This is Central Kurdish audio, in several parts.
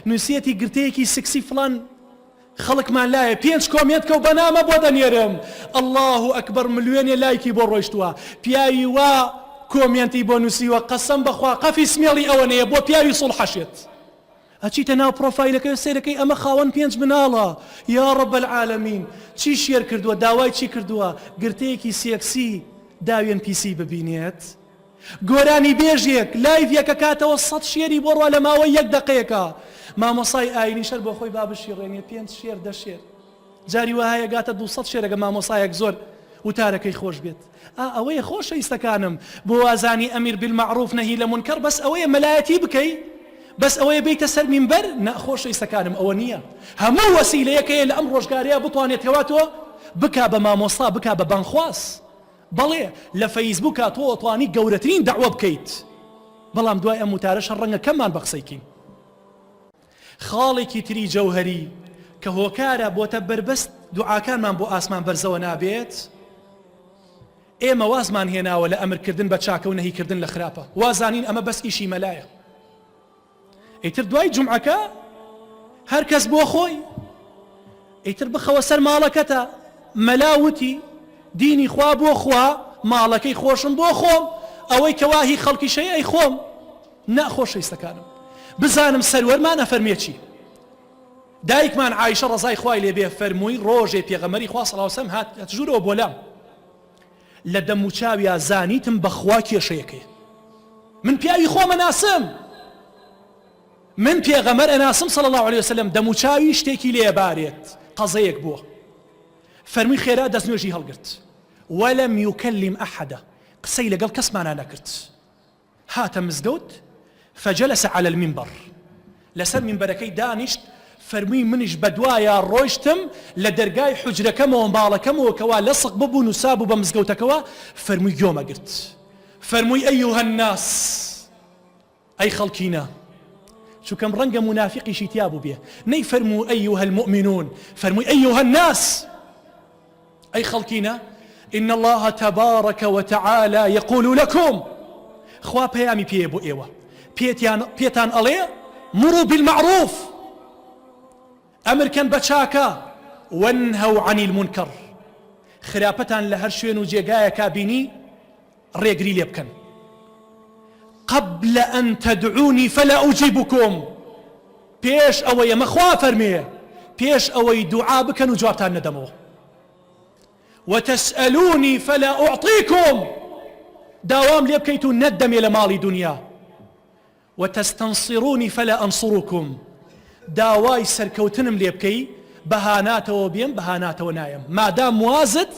نووسێتی گرتەیەکی سکسی فڵان خەڵکمان لایە 5 کۆمنت کە و بەنامە بۆ دەنێرم الله ئەکبەر ملیۆنێ لایکی بۆ ڕۆیشتووە پیاوی وا کۆمنتی بۆ نووسیوە قەسەم بەخوا قەفی سمێڵی ئەوەنەیە بۆ پیاوی سڵحەشێت ئەچیتە ناو پرۆفایلەکەی سێرەکەی ئەمە خاوەن 5 مناڵە یا ڕەب العالەمین چی شێر کردووە داوای چی کردووە گرتەیەکی سێکسی داوێن پیسی ببینێت گۆرانی بێژێک لایڤیەکە کاتەوە 100 شێری بۆ ڕوا لە ماوەی 1 دقەیەکە مامۆسای ئاینی شەر بۆ خۆی بابشی ڕێنێ 5 شێر 10 شێر جاری وایە گاتە 200 شێرەکە مامۆسایەک زۆر وتارەکەی خۆش بێت ئەوەیە خۆشەویستەکانم بۆ وازانی ئەمیر بالمەعروف نەهی لە مونکەر بەس ئەوەیە مەلایەتی بکەی بەس ئەوەیە بیتە سەر مینبەر نەخۆشەویستەکانم ئەوە نییە هەموو وەسیلەیەکەیە لە ئەم ڕۆژگارەیە بتوانێت کەواتەوە بکا بە مامۆستا بکا بە بانخواس بەڵێ لە فەیسبووکە تۆ ئەتوانی گەورەترین دەعوە بکەیت بەڵام دوای ئەم وتارەش ڕەنگە کەممان بە قسەیکەین خاڵێکی تری جەوهەری کە هۆکارە بۆتە بربەست دوعاکانمان بۆ ئاسمان بەرزەوە نابێت ئێمە وازمان هێناوە لە ئەمرکردن بە چاکە و نەهیکردن لە خراپە وازانین ئەمە بەس ئیشی مەلایە ئیتر دوای جومعەکە هەر کەس بۆ خۆی ئیتر بخەوە سەر ماڵەکەتە مەلاوتی دینی خوا بۆ خوا ماڵەکەی خۆشم بۆ خۆم ئەوەی کەواهی خەڵکی شەی ئەی خۆم نەخۆشەویستەکانم بزانم سەروەرمان ئەفەرمێ چی دایکمان عایشە ڕەزای خوای لێبێ فەرمووی ڕۆژێ پێغەمبەری خوا صلی الله علیه و سەلەم هات ژوورەوە بۆ لام لە دەم و چاویا زانیتم بەخوا کێشەیەکەیە من پیاوی خۆمە ناسم من پێغەمبەر ئەناسم صلی الله علیه و سەلەم دەم و چاوی شتێکی لێبارێت قەزەیەک بووە فەرمووی خێرا دەستنوێژی هەڵگرت وەلەم یوکەلیم ئەحەدە قسەی لەگەڵ کەسمانە نەکرد هاتە مزگەوت فجلس على المنبر لسر منبركي دانشت فرمي منش بدوايا روشتم لدرقاي حجركم ومبالكم وكوا لصق ببو نسابو بمزقوتكوا فرمي يوم قلت فرمي أيها الناس أي خلقينا شو كم رنق منافقي شتيابو بيه ني فرموا أيها المؤمنون فرمي أيها الناس أي خلقينا إن الله تبارك وتعالى يقول لكم خوا بيامي بيبو إيوه بيتان أليه مروا بالمعروف أمر كان بچاكا وانهوا عن المنكر خرابتان لهر شوين وجيقايا كابيني ريقري ليبكن قبل أن تدعوني فلا أجيبكم بيش أوي مخوا فرميه بيش أوي دعاء بكن وجوابتان ندمو وتسألوني فلا أعطيكم داوام ليبكيتو ندم إلى مالي دنيا وتستنصروني فلا أنصركم داواي سركوتنم ليبكي بهاناته وبيم بهاناته ونايم ما دام موازد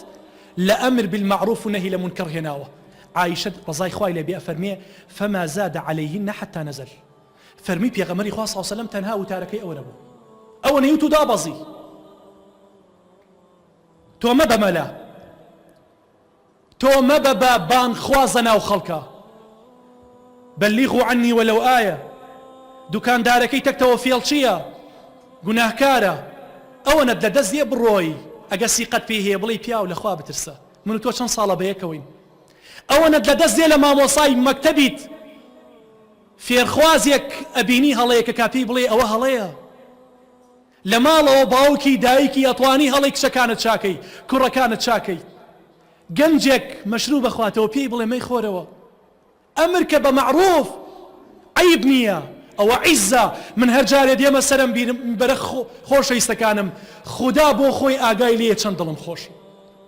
لأمر بالمعروف ونهي لمنكر هناوه عائشة رضاي خواه لبي أفرميه فما زاد عليهن حتى نزل فرمي بيغمري خواه صلى الله عليه وسلم تنها وتاركي أو نبو أو نيوتو دابزي تو ما بملا تو ما ببان خوازنا وخلقه بلغوا عني ولو آية دوكان داركي تكتو فيلشيا گوناهکارە ئەوە نەت لە دەست دێ بڕۆی ئەگە سیقەت پێی هەیە بڵی پیاو لەخوا بترسە من و تۆ چەند ساڵە بەیەکەوەین ئەوە نەت لە دەست دێ لە مامۆسای مەکتەبیت فێرخوازێک ئەبینی هەڵەیە کە کاپی بڵێ ئەوە هەڵەیە لە ماڵەوە باوکی دایکی ئەتوانی هەڵەی کچەکانت چاکەی کوڕەکانت چاکەی گەنجێک مەشروب بەخواتەوە پێی بڵێ مەی خۆرەوە ئەمر کە بە معروف عیب نییە ئەوە عیزە من هەر جارێ دێمە سەرم بەرە خۆشەویستەکانم خوددا بۆ خۆی ئاگای لێ چەند دڵم خۆش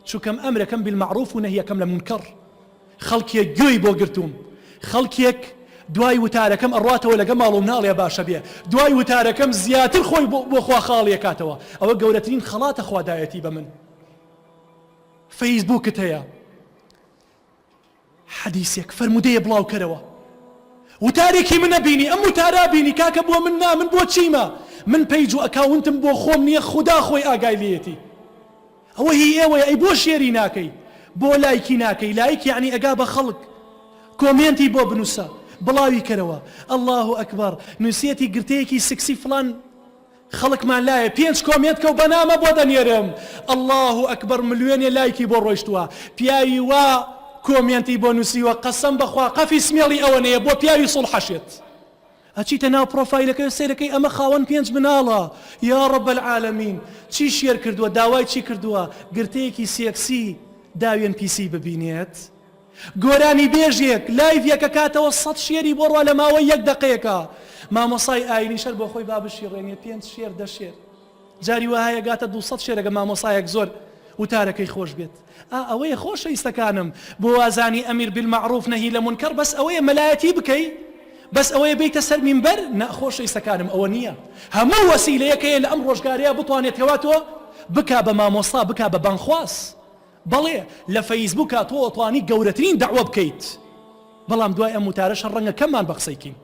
چونکەم ئەمرەکەم بالمعروف و نەهیەکەم لە منکەڕ خەڵکێک گوێی بۆ گرتووم خەڵکێک دوای وتارەکەم ئەڕاتەوە لەگە ماڵ و مناڵێ باشە بێ دوای وتارەکەم زیاتر خۆی بۆ خوا خاڵی کاتەوە ئەوە گەورەترین خەڵاتە خوادایەتی بە من فەیسبووکت هەیە حەدیسێک فەرمودەیە بڵاوکەرەوە وتارێکی منە بینی ئەم وتارا بینی کاکە بۆ من نا من بۆ چیمە من پەیج و ئەکاونتم بۆ خۆم نییە خوددا خۆی ئاگای لێتی ئەوە هی ئێوەیە ئەی بۆ شێری ناکەی بۆ لایکی ناکەی لایک یعنی ئەگا بە خەڵک کۆمێنتی بۆ بنووسە بڵاوی کەرەوە الله ئەکبەر نووسێتی گرتەیەکی سکسی فلان خەڵکمان لایە 5 کۆمێنت کە و بەنامە بۆ دەنێرم الله ئەکبەر ملیۆنێ لایکی بۆ ڕۆیشتووە پیاوی وا کۆمێنتی بۆ نووسیوە قەسەم بەخوا قەفی سمێڵی ئەوەنەیە بۆ پیاوی سڵحەشێت ئەچیتە ناو پرۆفایلەکەی سێرەکەی ئەمە خاوەن 5 مناڵە یا ڕەب العالەمین چی شێر کردووە داوای چی کردووە گرتەیەکی سێکسی داوێن پیسی ببینێت گۆرانی بێژێک لایڤیەکە کاتەوە 100 شێری بۆڕوا لە ماوەی 1 دقەیەکە مامۆسای ئاینی شەر بۆ خۆی بابشی ڕێنێ 5 شێر 10 شێر جاری وایە گاتە 200 شێرەکە مامۆسایەک زۆر وتارەکەی خۆش بێت ئەوەیە خۆشەویستەکانم بۆ وازانی ئەمیر بالمەعروف نەهی لە منکەر بەس ئەوەیە مەلایەتی بکەی بەس ئەوەیە بیتە سەر مینبەر نەخۆشەویستەکانم ئەوە نییە هەموو وەسیلەیەکەیە لە ئەم ڕۆژگارەیە بتوانێت کەواتەوە بکا بە مامۆستا بکا بە بانخواس بەڵێ لە فەیسبووکە تۆ ئەتوانی گەورەترین دەعوە بکەیت بەڵام دوای ئەم وتارەش ڕەنگە کەممان بە قسەیکەین